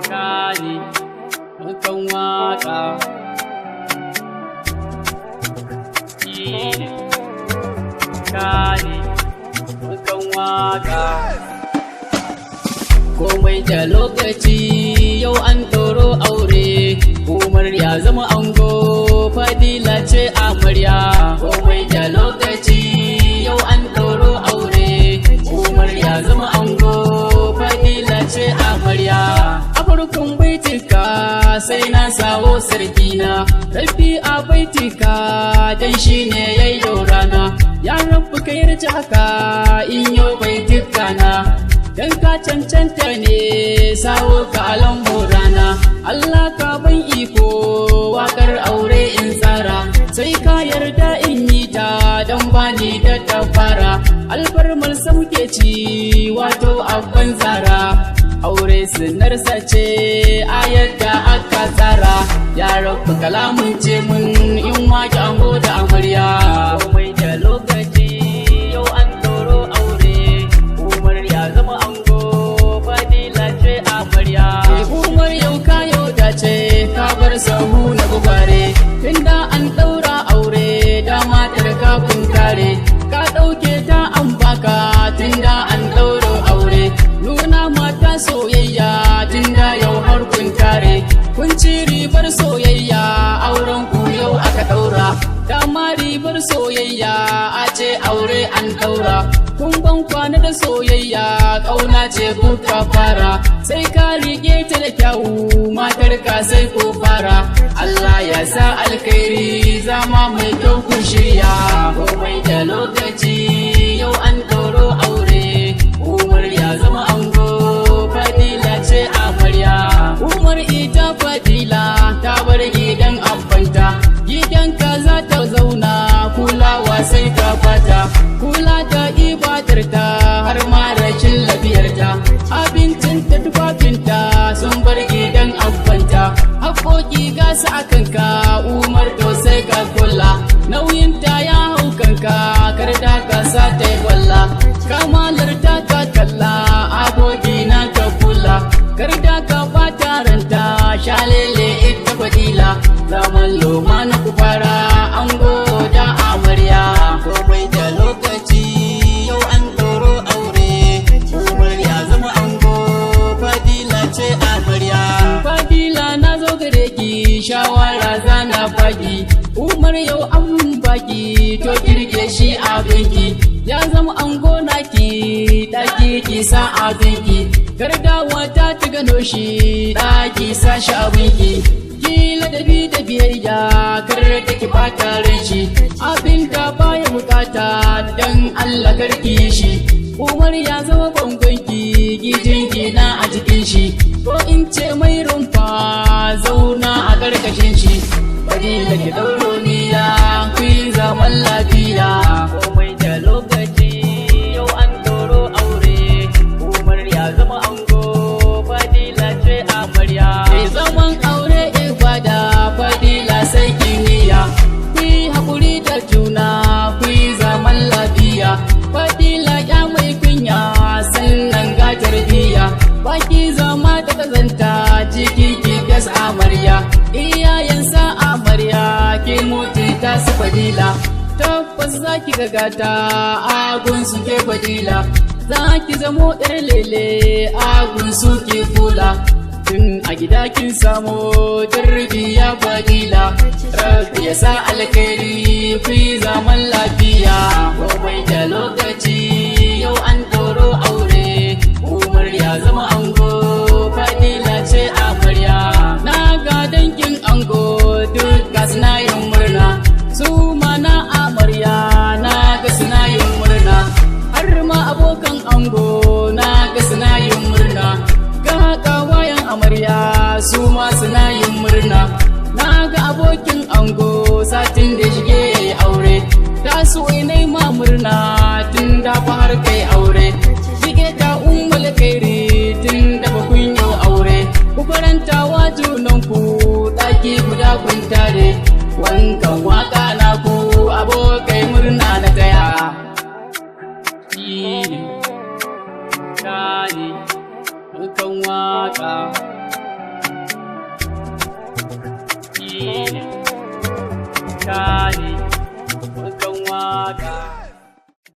Kani wankan waka Kani wankan waka komai da lokaci yau an ɗauro aure Umar ya zama ango Fadila ce amarya komai da lokaci yau an ɗauro aure Umar ya zama ango Fadila ce amarya a farkon baitika sai na sawo sarkina rafi a baitika dan shine yayyo rana ya rabu ka yarda haka in yau baitika na dan ka cancanta ne sawo ka alambo rana Allah ka ban iko wakar aure in tsara sai ka yarda in yi ta dan bani da tafara alfarmar sauke ci wato abban tsara aure sunarsa ce a yadda aka tsara ya rabu kalamun ce mun in wake ango da amarya komai da lokaci yau an ɗauro aure Umar ya zama ango Fadila ce amarya Umar yau ka yau dace ka bar sahu na gubare tunda an ɗaura aure da matar ka kun kare ka ɗauke ta an baka tunda an ɗaura aure nuna mata soyayya tunda yau har kun kare kun ci ribar soyayya auren ku yau aka ɗaura dama ribar soyayya a ce aure an ɗaura kun ban kwana da soyayya ƙauna ce kuka fara sai ka rike ta da kyawu matar ka sai ku fara Allah ya sa alkhairi zama mai kyau ku shirya komai da lokaci yau an ɗauro aure Umar ya zama ango Fadila ce amarya Umar ita Fadila ta bar gidan abbanta gidanka za ta zauna kulawa sai ka fata kula da ibadarta har ma rashin lafiyarta abincinta tufafinta sun bar gidan abbanta haƙoƙi gasa a kanka Umar to sai ka kula nauyinta ya hau kanka kar da ka sa ta yi kwalla kamalar ta ka kalla aboki na ka kula kar da ka bata ranta shalele ita Fadila zaman loma na kufara ango da amarya komai da lokaci yau an ɗauro aure Umar ya zama ango Fadila ce amarya Fadila na zo gare ki shawara zana baki Umar yau an baki to kirge shi abinki ya zama ango naki daki ki sa abinki gardawa ta gano shi daki sa shi abinki kila da bi da biyayya kar da ki bata ran shi abin da baya bukata dan Allah karki shi Umar ya zama bangonki gijinki na a jikin shi ko in ce mai rumfa zauna a karkashin shi Fadila ki dauro niya ku yi zaman lafiya komai da lokaci yau an ɗauro aure Umar ya zama ango Fadila ce amarya sai zaman aure ibada Fadila sai kimiyya ku yi haƙuri da juna ku yi zaman lafiya Fadila ya mai kunya sannan ga tarbiyya baki zama da kazanta ciki ki gas amarya iyayensa amarya ki mutu ta su Fadila tabbas za ki gagata agun su ke Fadila za ki zamo ɗar lele agun su ke kula tun a gida kin samu tarbiyya Fadila rabbi ya sa alkhairi fi zaman lafiya komai da lokaci yau an ɗauro aure Umar ya zama ango Fadila ce amarya na ga dangin ango duka suna yin murna su mana amarya na ga suna yin murna har ma abokan ango na ga suna yin murna ga kawayen amarya su ma suna yin murna na ga abokin ango satin da shige yayi aure ta so ne ma murna tun da fa har kai aure shige ta ummul khairi tun da ba kun yi aure ku faranta wa junanku daki guda kun tare wankan waka na ku abokai murna na taya kane kan waka kane kan waka